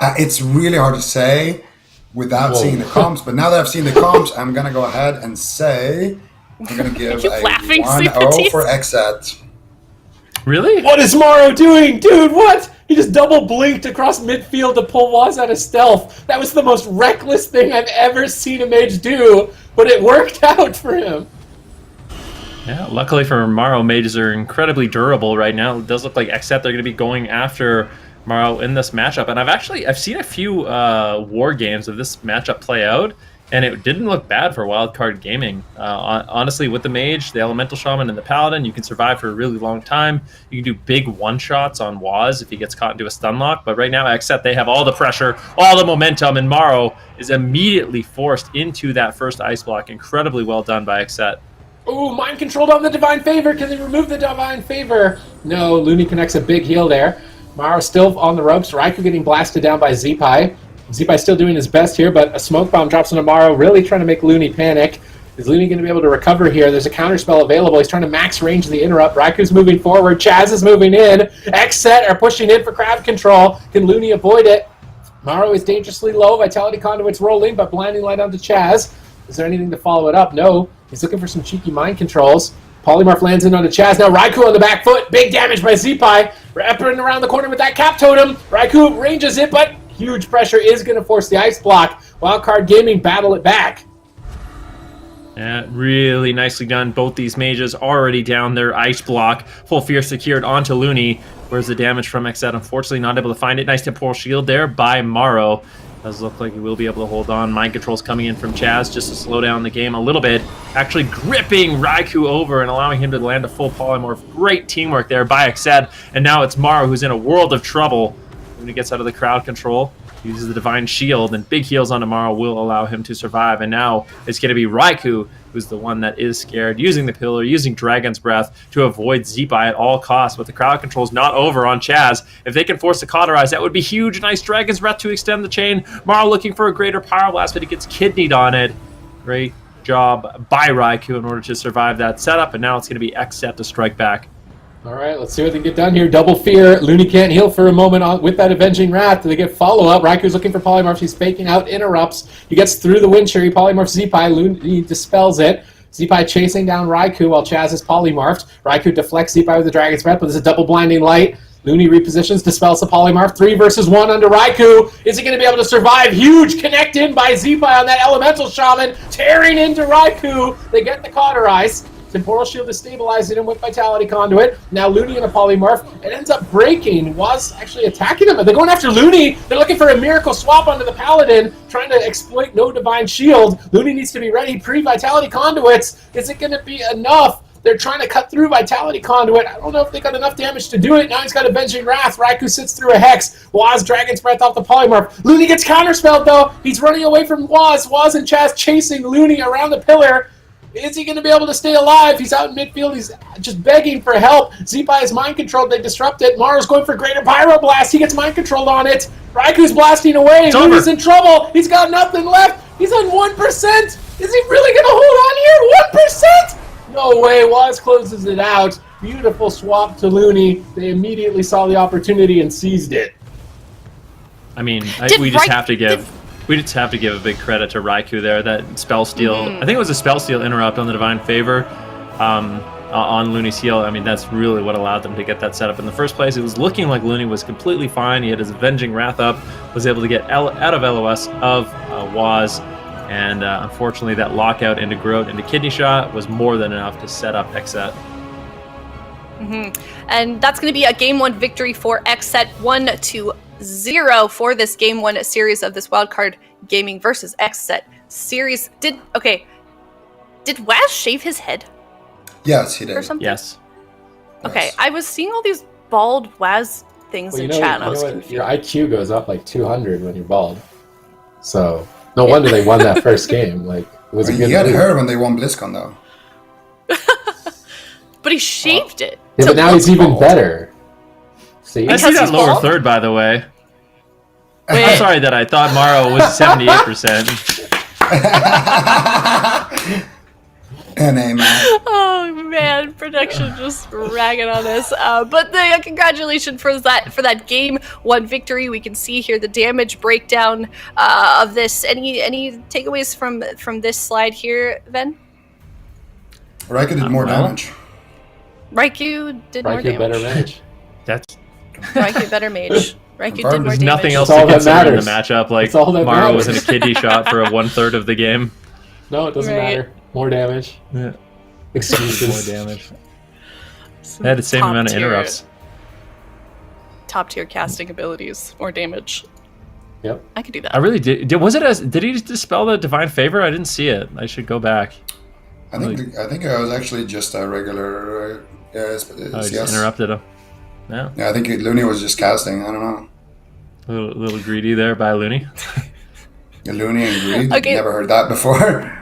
It's really hard to say without seeing the comps, but now that I've seen the comps, I'm going to go ahead and say I'm going to give a 1-0 for XSET. Really? What is Morrow doing? Dude, what? He just double blinked across midfield to pull Waz out of stealth. That was the most reckless thing I've ever seen a mage do, but it worked out for him. Yeah, luckily for Morrow, mages are incredibly durable right now. It does look like XSET they're going to be going after Morrow in this matchup. And I've seen a few war games of this matchup play out, and it didn't look bad for Wildcard Gaming. Honestly, with the Mage, the Elemental Shaman, and the Paladin, you can survive for a really long time. You can do big one-shots on Waz if he gets caught into a stun lock. But right now, XSET, they have all the pressure, all the momentum, and Morrow is immediately forced into that first ice block. Incredibly well done by XSET. Ooh, mind controlled on the Divine Favor. Can they remove the Divine Favor? No, Looney connects a big heal there. Morrow still on the ropes. Raikou getting blasted down by Zeepai. Zeepai still doing his best here, but a smoke bomb drops into Morrow, really trying to make Looney panic. Is Looney going to be able to recover here? There's a counterspell available. He's trying to max range the interrupt. Raikou's moving forward. Chaz is moving in. XSET are pushing in for crowd control. Can Looney avoid it? Morrow is dangerously low. Vitality Conduit's rolling, but blinding light onto Chaz. Is there anything to follow it up? No. He's looking for some cheeky mind controls. Polymorph lands in onto Chaz. Now Raikou on the back foot. Big damage by Zeepai. Wrapping around the corner with that cap totem. Raikou ranges it, but huge pressure is going to force the ice block. Wildcard Gaming battle it back. Yeah, really nicely done. Both these mages already down their ice block. Full fear secured onto Looney. Where's the damage from XSET? Unfortunately, not able to find it. Nice temporal shield there by Morrow. Does look like he will be able to hold on. Mind controls coming in from Chaz just to slow down the game a little bit. Actually gripping Raikou over and allowing him to land a full polymorph. Great teamwork there by XSET. And now it's Morrow who's in a world of trouble. When he gets out of the crowd control, uses the Divine Shield, and big heals on tomorrow will allow him to survive. And now it's going to be Raikou who's the one that is scared, using the Pillar, using Dragon's Breath to avoid Zeepai at all costs. But the crowd control's not over on Chaz. If they can force the cauterize, that would be huge. Nice Dragon's Breath to extend the chain. Morrow looking for a greater Power Blast, but he gets kidneyed on it. Great job by Raikou in order to survive that setup. And now it's going to be XSET to strike back. All right, let's see what they get done here. Double fear. Looney can't heal for a moment with that Avenging Wrath. Do they get follow-up? Raikou's looking for polymorphs. He's faking out interrupts. He gets through the wind shear. He polymorphs Zeepai. Looney dispels it. Zeepai chasing down Raikou while Chaz is polymorphed. Raikou deflects Zeepai with the Dragon's Breath, but there's a double blinding light. Looney repositions, dispels the polymorph. 3 versus 1 under Raikou. Is he going to be able to survive? Huge connect in by Zeepai on that Elemental Shaman. Tearing into Raikou. They get the cauterize. Temporal Shield is stabilizing him with Vitality Conduit. Now Looney in a polymorph. It ends up breaking. Was actually attacking him. They're going after Looney. They're looking for a miracle swap onto the Paladin, trying to exploit no Divine Shield. Looney needs to be ready. Pre-Vitality Conduits. Is it going to be enough? They're trying to cut through Vitality Conduit. I don't know if they got enough damage to do it. Now he's got Avenging Wrath. Raikou sits through a Hex. Waz Dragon's Breath off the polymorph. Looney gets counterspelled though. He's running away from Waz. Waz and Chaz chasing Looney around the pillar. Is he going to be able to stay alive? He's out in midfield. He's just begging for help. Zeepai is mind controlled. They disrupt it. Morrow's going for greater Pyroblast. He gets mind controlled on it. Raikou's blasting away. Looney's in trouble. He's got nothing left. He's on 1%. Is he really going to hold on here? 1%? No way. Waz closes it out. Beautiful swap to Looney. They immediately saw the opportunity and seized it. I mean, we just have to give a big credit to Raikou there. That spell steal, I think it was a spell steal interrupt on the Divine Favor on Looney's heal. I mean, that's really what allowed them to get that set up in the first place. It was looking like Looney was completely fine. He had his Avenging Wrath up, was able to get out of LOS of Waz, and unfortunately that lockout into Groat into Kidney Shot was more than enough to set up XSET. And that's going to be a Game 1 victory for XSET, 1-0 for this Game 1 series of this Wildcard Gaming versus XSET series. Did Waz shave his head? Yes, he did. Or something? Yes. Okay, Yes. I was seeing all these bald Waz things in chat, and I was confused. Your IQ goes up like 200 when you're bald. So, no wonder they won that first game. Like, it was a good He had move. her when they won BlizzCon, though. But he shaved it. Yeah, but now he's even better. See? I see Because that he's lower bald? third, by the way. Wait. I'm sorry that I thought Morrow was 78%. NA, man. Oh man, production just ragging on us. But congratulations for that game 1 victory. We can see here the damage breakdown of this. Any takeaways from this slide here, Ven? Raikou did more damage. Raikou did more damage. Better mage. That's Raikou better mage. Raikou did more there's damage. nothing else That's to all that consider in the matters. matchup. Like That's all that Maro was in a matters. kidney shot for a 1/3 of the game. No, it doesn't Right. matter. More damage. Yeah. Excuses. More damage. They had the same amount of interrupts. Top tier casting abilities, more damage. Yep. I could do that. I really did. Did he dispel the divine favor? I didn't see it. I should go back. I think it was actually just a regular I CS. just interrupted him. Yeah. Yeah, I think Looney was just casting. I don't know. A little greedy there by Looney. Looney and Greed. Okay. Never heard that before.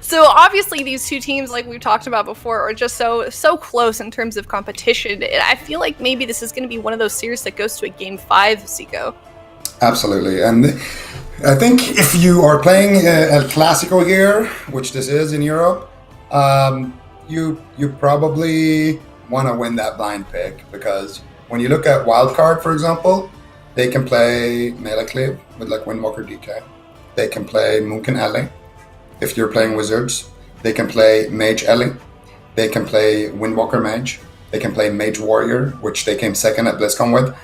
So obviously these two teams, like we've talked about before, are just so close in terms of competition. And I feel like maybe this is going to be one of those series that goes to a game 5, Zico. Absolutely. And I think if you are playing El Clasico here, which this is in Europe, you probably want to win that blind pick, because when you look at Wildcard, for example, they can play Melee Cleave with like Windwalker DK. They can play Moonkin Ellie. If you're playing Wizards, they can play Mage Ellie. They can play Windwalker Mage. They can play Mage Warrior, which they came second at BlizzCon with.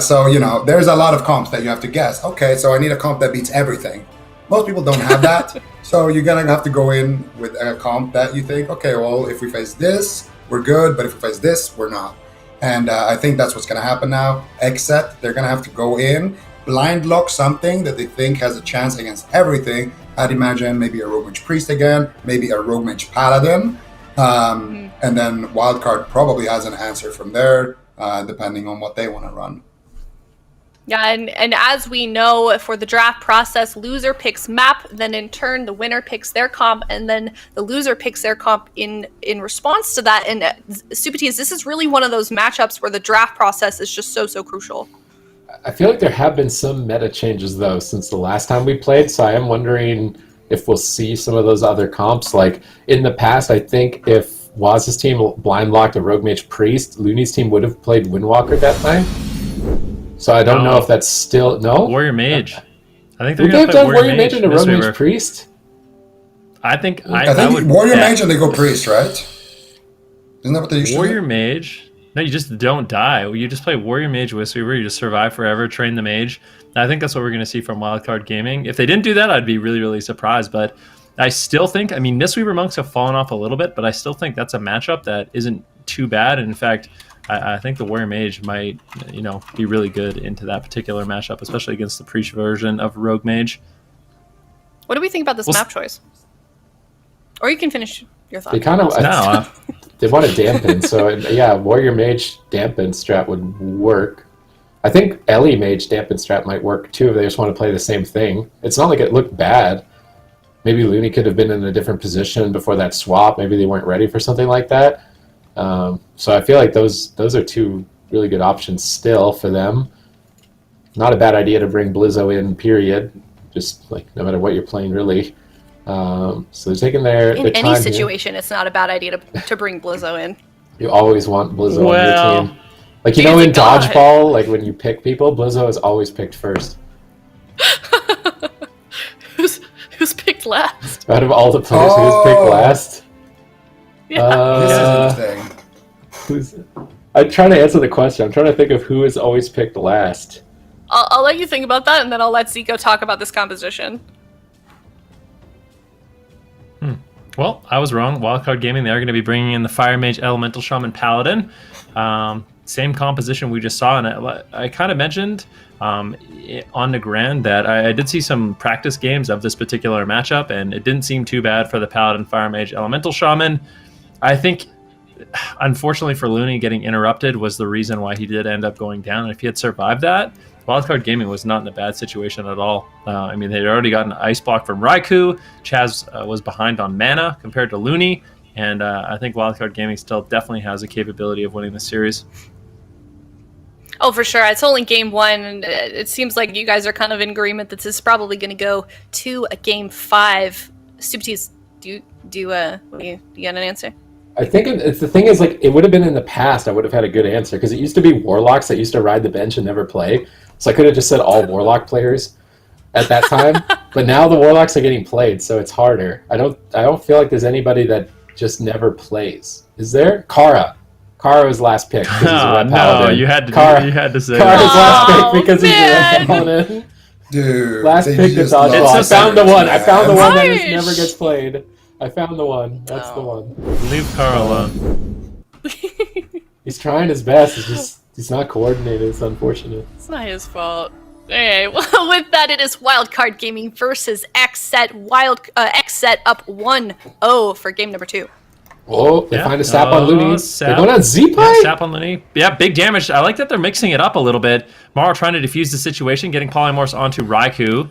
So, there's a lot of comps that you have to guess. Okay, so I need a comp that beats everything. Most people don't have that. So you're going to have to go in with a comp that you think, okay, well, if we face this, we're good. But if we face this, we're not. And I think that's what's going to happen now. XSET, they're going to have to go in, blind lock something that they think has a chance against everything. I'd imagine maybe a Rogue Mage Priest again, maybe a Rogue Mage Paladin. And then Wildcard probably has an answer from there, depending on what they want to run. Yeah, and as we know, for the draft process, loser picks map, then in turn the winner picks their comp, and then the loser picks their comp in response to that. And Supatis, this is really one of those matchups where the draft process is just so crucial. I feel like there have been some meta changes, though, since the last time we played, so I am wondering if we'll see some of those other comps. Like, in the past, I think if Waz's team blind locked a Rogue Mage Priest, Looney's team would have played Windwalker that time. So I don't know if that's still... No? Warrior Mage. I think Would they're they going have to play done Warrior Mage into Rogue Mage Priest? I think I think Warrior Mage and they go Priest, right? Isn't that what they usually Warrior do? Mage. No, you just don't die. You just play Warrior Mage Whisperer. You just survive forever, train the mage. I think that's what we're going to see from Wildcard Gaming. If they didn't do that, I'd be really surprised. But I still think, Mistweaver Monks have fallen off a little bit, but I still think that's a matchup that isn't too bad. And in fact, I think the Warrior Mage might, be really good into that particular matchup, especially against the Priest version of Rogue Mage. What do we think about this map choice? Or you can finish your thought. They kind of... No, They want to dampen, so yeah, Warrior Mage dampen strat would work. I think Ellie Mage dampen strat might work too if they just want to play the same thing. It's not like it looked bad. Maybe Looney could have been in a different position before that swap. Maybe they weren't ready for something like that. So I feel like those are two really good options still for them. Not a bad idea to bring Blizzo in, period. Just like no matter what you're playing, really. So they're taking their In any time situation, it's not a bad idea to bring Blizzo in. You always want Blizzo on your team. Like, He's a in god. dodgeball, like when you pick people, Blizzo is always picked first. Who's picked last? Out of all the players, who's picked last? Yeah. This is interesting. I'm trying to answer the question. I'm trying to think of who is always picked last. I'll let you think about that, and then I'll let Zico talk about this composition. Well, I was wrong. Wildcard Gaming, they're going to be bringing in the Fire Mage, Elemental Shaman, Paladin. Same composition we just saw. And I kind of mentioned on the Grand that I did see some practice games of this particular matchup, and it didn't seem too bad for the Paladin, Fire Mage, Elemental Shaman. I think, unfortunately for Looney, getting interrupted was the reason why he did end up going down. And if he had survived that, Wildcard Gaming was not in a bad situation at all. They'd already gotten an ice block from Raikou. Chaz was behind on mana compared to Looney. And I think Wildcard Gaming still definitely has a capability of winning the series. Oh, for sure. It's only game 1, and it seems like you guys are kind of in agreement that this is probably going to go to a game 5. Supatis, do Do you got an answer? I think it's the thing is, like, it would have been in the past, I would have had a good answer, because it used to be Warlocks that used to ride the bench and never play. So I could have just said all Warlock players at that time. But now the Warlocks are getting played, so it's harder. I don't feel like there's anybody that just never plays. Is there? Kara. Kara was last pick because he's a red paladin. No, you had to say Kara's that. last pick because he's a red paladin. Dude, Last they pick to just dodgeball. lost I found the one. I found the one that Gosh. just never gets played. I found the one. That's the one. Leave Carl alone. He's trying his best. It's just he's not coordinated. It's unfortunate. It's not his fault. Okay, well, with that, it is Wildcard Gaming versus XSET. XSET up 1-0 for game number 2. Oh, they find a sap on Looney. Sap. They're going on Z-Pie? Yeah, sap on Looney. Yeah, big damage. I like that they're mixing it up a little bit. Maro trying to defuse the situation, getting polymorphs onto Raikou.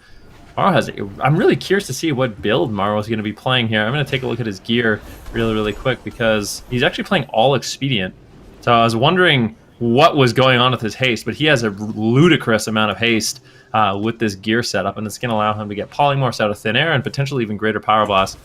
Maro has. I'm really curious to see what build Maro is going to be playing here. I'm going to take a look at his gear really quick because he's actually playing all expedient. So I was wondering what was going on with his haste, but he has a ludicrous amount of haste with this gear setup, and it's going to allow him to get polymorphs out of thin air and potentially even greater power blast.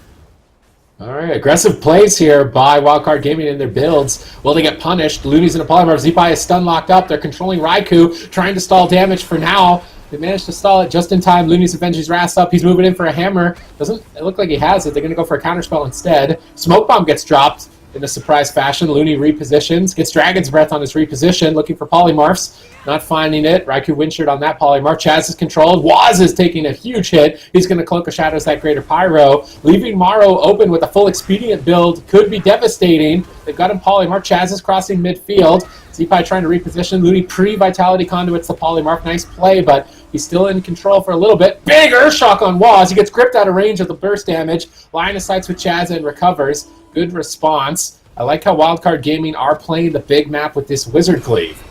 All right, aggressive plays here by Wildcard Gaming in their builds. Will they get punished? Looney's in a polymorph. Z-Pie is stun locked up. They're controlling Raikou, trying to stall damage for now. They managed to stall it just in time. Looney's avenging his wrath up. He's moving in for a hammer. Doesn't it look like he has it? They're going to go for a counterspell instead. Smoke bomb gets dropped in a surprise fashion. Looney repositions, gets Dragon's Breath on his reposition, looking for polymorphs. Not finding it. Raikou windshield on that polymorph. Chaz is controlled. Waz is taking a huge hit. He's going to Cloak of Shadows that Greater Pyro. Leaving Maro open with a full expedient build could be devastating. They've got him polymorph. Chaz is crossing midfield. Z-Pie trying to reposition. Looney pre-Vitality Conduits the polymorph. Nice play, but he's still in control for a little bit. Big Earthshock on Waz. He gets gripped out of range of the burst damage. Line of sights with Chaz and recovers. Good response. I like how Wildcard Gaming are playing the big map with this Wizard Cleave.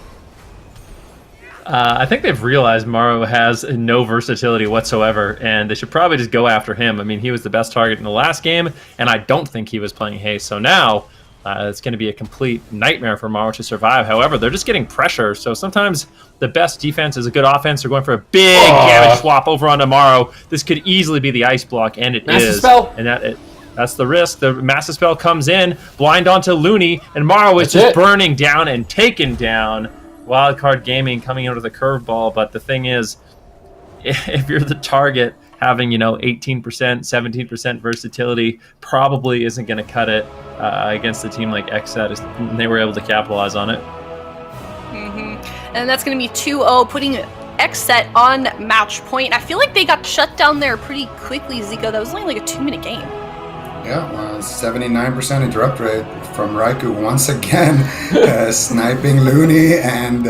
I think they've realized Maro has no versatility whatsoever, and they should probably just go after him. I mean, he was the best target in the last game, and I don't think he was playing haste. So now it's going to be a complete nightmare for Maro to survive. However, they're just getting pressure. So sometimes the best defense is a good offense. They're going for a big damage swap over onto Maro. This could easily be the ice block, and it Master is. spell. And that's the risk. The Massive Spell comes in, blind onto Looney, and Maro is just burning down and taken down. Wildcard Gaming coming into the curveball, but the thing is, if you're the target, having 18%, 17% versatility probably isn't going to cut it against a team like XSET. They were able to capitalize on it. And that's going to be 2-0, putting XSET on match point. I feel like they got shut down there pretty quickly, Zico. That was only like a 2-minute game. Yeah, well, 79% interrupt rate from Raikou once again, sniping Looney and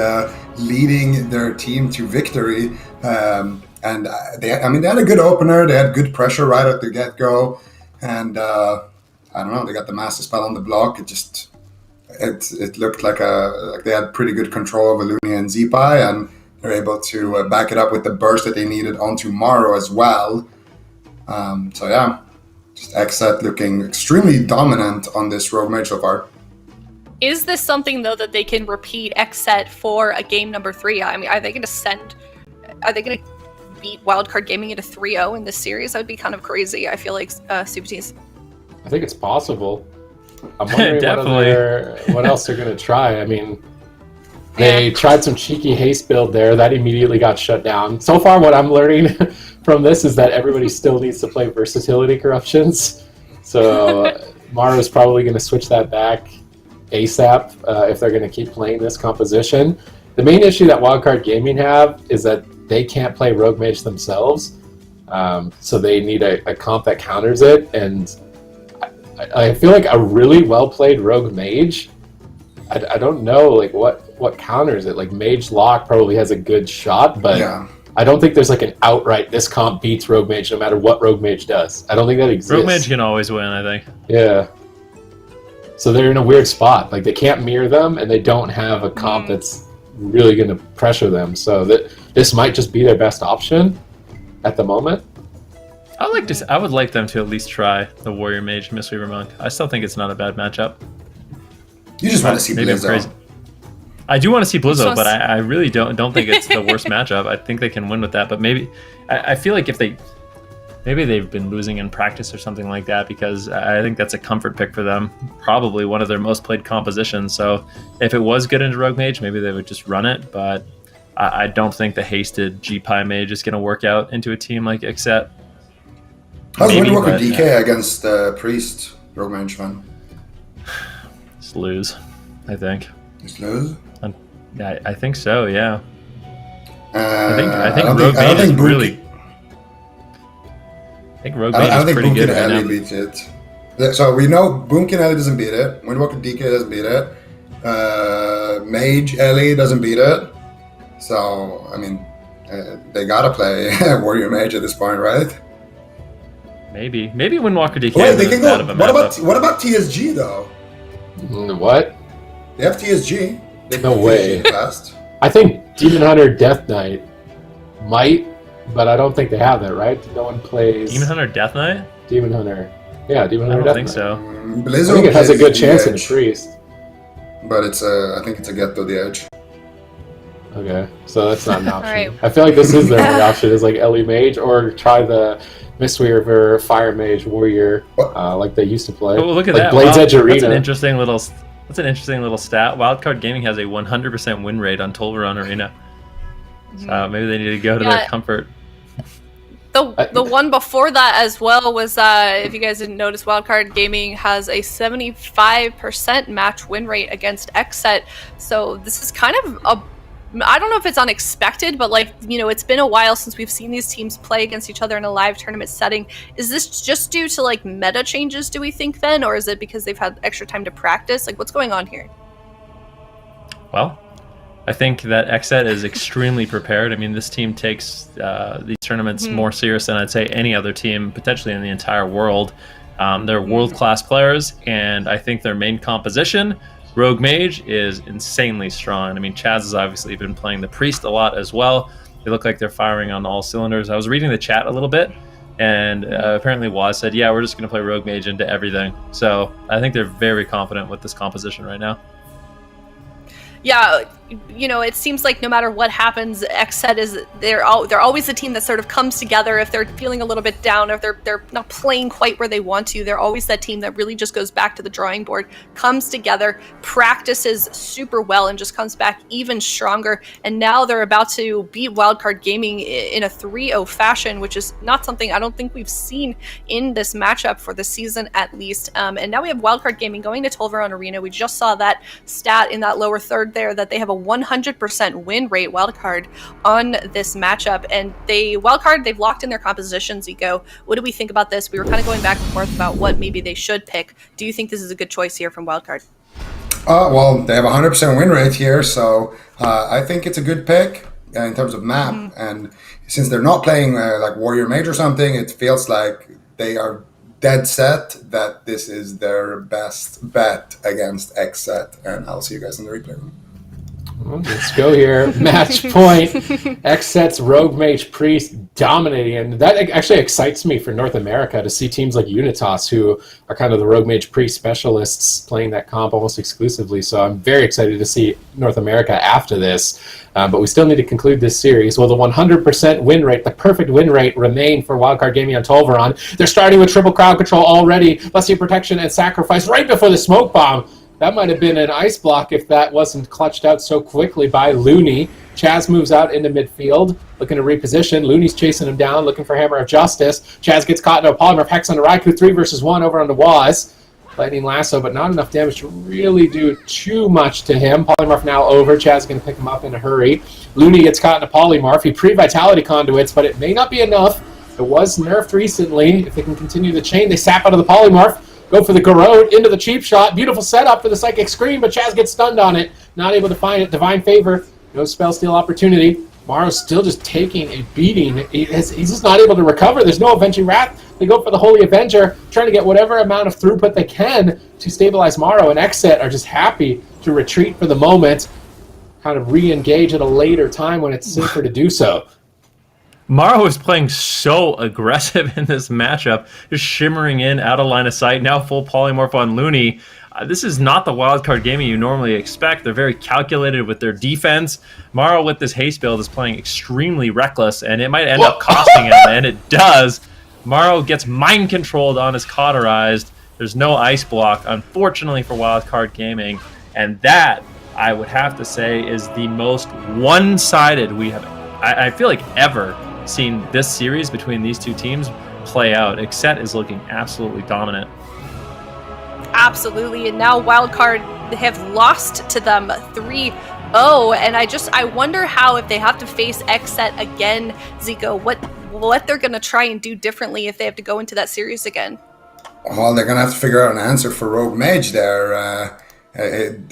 leading their team to victory. And they had a good opener. They had good pressure right at the get-go, and I don't know. They got the Master Spell on the block. It looked like they had pretty good control over Looney and Z-Pie, and they're able to back it up with the burst that they needed onto Maro as well. So yeah. XSET looking extremely dominant on this Rogue Mage so far. Is this something, though, that they can repeat XSET for a game number 3? I mean, are they going to beat Wildcard Gaming at a 3-0 in this series? That would be kind of crazy, I feel like, Subtees. I think it's possible. I'm wondering what else they're going to try. I mean, they tried some cheeky haste build there. That immediately got shut down. So far, what I'm learning from this is that everybody still needs to play versatility corruptions. So Maro's probably going to switch that back ASAP if they're going to keep playing this composition. The main issue that Wildcard Gaming have is that they can't play Rogue Mage themselves. So they need a comp that counters it. And I feel like a really well-played Rogue Mage, I don't know like what counters it. Like Mage Lock probably has a good shot, but yeah. I don't think there's like an outright this comp beats Rogue Mage no matter what Rogue Mage does. I don't think that exists. Rogue Mage can always win, I think. Yeah. So they're in a weird spot. Like they can't mirror them, and they don't have a comp that's really going to pressure them. So this might just be their best option at the moment. I would like them to at least try the Warrior Mage Mistweaver Monk. I still think it's not a bad matchup. You just want to see Blizzo. I do want to see Blizzo, but I really don't think it's the worst matchup. I think they can win with that, but maybe I feel like if they Maybe they've been losing in practice or something like that, because I think that's a comfort pick for them. Probably one of their most played compositions. So if it was good into Rogue Mage, maybe they would just run it. But I don't think the hasted G-Pi Mage is going to work out into a team like XSET. How's Windwalker DK against Priest, Rogue Mage fan? Just lose, I think. Just lose? I think so, yeah. I think Rogue Mage is really... I think Rogue Mage is pretty good right now. Beats it. So we know Boomkin Ellie doesn't beat it. Windwalker DK doesn't beat it. Mage Ellie doesn't beat it. So, I mean, they gotta play Warrior Mage at this point, right? Maybe Windwalker DK Wait, is they can bad go. of a What about TSG though? What? They have TSG. No way. Fast. I think Demon Hunter Death Knight might, but I don't think they have that, right? No one plays Demon Hunter Death Knight? Demon Hunter. Yeah, Demon I Hunter don't Death think Knight. so. I think it has a good chance in the Priest. But I think it's a get to the edge. Okay, so that's not an option. Right. I feel like this is their only option, is like Ellie Mage, or try the Mistweaver Fire Mage Warrior, like they used to play. Oh, look at like that! Blades Edge Arena. That's an interesting little stat. Wildcard Gaming has a 100% win rate on Tolvaron Arena. So maybe they need to go to their comfort. The one before that as well was, if you guys didn't notice, Wildcard Gaming has a 75% match win rate against XSET. So this is kind of I don't know if it's unexpected, but it's been a while since we've seen these teams play against each other in a live tournament setting. Is this just due to meta changes, do we think then? Or is it because they've had extra time to practice? What's going on here? Well, I think that XSET is extremely prepared. I mean, this team takes these tournaments more serious than I'd say any other team, potentially in the entire world. They're world-class players, and I think their main composition, Rogue Mage, is insanely strong. I mean, Chaz has obviously been playing the Priest a lot as well. They look like they're firing on all cylinders. I was reading the chat a little bit, and apparently Waz said, yeah, we're just going to play Rogue Mage into everything. So I think they're very confident with this composition right now. Yeah, it seems like no matter what happens, XSET they're always the team that sort of comes together if they're feeling a little bit down, or if they're not playing quite where they want to. They're always that team that really just goes back to the drawing board, comes together, practices super well, and just comes back even stronger. And now they're about to beat Wildcard Gaming in a 3-0 fashion, which is not something I don't think we've seen in this matchup for the season at least. And now we have Wildcard Gaming going to Tolvaron Arena. We just saw that stat in that lower third there, that they have a 100% win rate, Wildcard, on this matchup. And Wildcard, they've locked in their compositions. Ego, what do we think about this? We were kind of going back and forth about what maybe they should pick. Do you think this is a good choice here from Wildcard? Well, they have a 100% win rate here, so I think it's a good pick in terms of map. And since they're not playing like Warrior Mage or something, it feels like they are dead set that this is their best bet against XSET. And I'll see you guys in the replay room. Well, let's go here. Match point. XSET's Rogue Mage Priest dominating. And that actually excites me for North America to see teams like Unitas, who are kind of the Rogue Mage Priest specialists, playing that comp almost exclusively. So I'm very excited to see North America after this. But we still need to conclude this series. Will the 100% win rate, the perfect win rate, remain for Wildcard Gaming on Tolvaron? They're starting with triple crowd control already. Blessing, protection, and sacrifice right before the smoke bomb. That might have been an ice block if that wasn't clutched out so quickly by Looney. Chaz moves out into midfield, looking to reposition. Looney's chasing him down, looking for Hammer of Justice. Chaz gets caught in a Polymorph Hex on the Raikou, 3 versus 1 over on the Waz. Lightning Lasso, but not enough damage to really do too much to him. Polymorph now over. Chaz going to pick him up in a hurry. Looney gets caught in a Polymorph. He pre-Vitality conduits, but it may not be enough. It was nerfed recently. If they can continue the chain, they sap out of the Polymorph. Go for the Garrode into the cheap shot. Beautiful setup for the Psychic Scream, but Chaz gets stunned on it. Not able to find it. Divine Favor. No spell steal opportunity. Maro's still just taking a beating. He's just not able to recover. There's no Avenging Wrath. They go for the Holy Avenger, trying to get whatever amount of throughput they can to stabilize Maro. And XSET are just happy to retreat for the moment, kind of re-engage at a later time when it's safer to do so. Maro is playing so aggressive in this matchup, just shimmering in, out of line of sight, now full polymorph on Looney. This is not the Wildcard Gaming you normally expect. They're very calculated with their defense. Maro with this haste build is playing extremely reckless, and it might end up costing him, and it does. Morrow gets mind controlled on his cauterized. There's no ice block, unfortunately, for Wildcard Gaming. And that, I would have to say, is the most one-sided we have, I feel like, ever seen this series between these two teams play out. XSET is looking absolutely dominant. Absolutely, and now Wildcard have lost to them 3-0, and I wonder how, if they have to face XSET again, Zico, what they're going to try and do differently if they have to go into that series again. Well, they're going to have to figure out an answer for Rogue Mage there. Definitely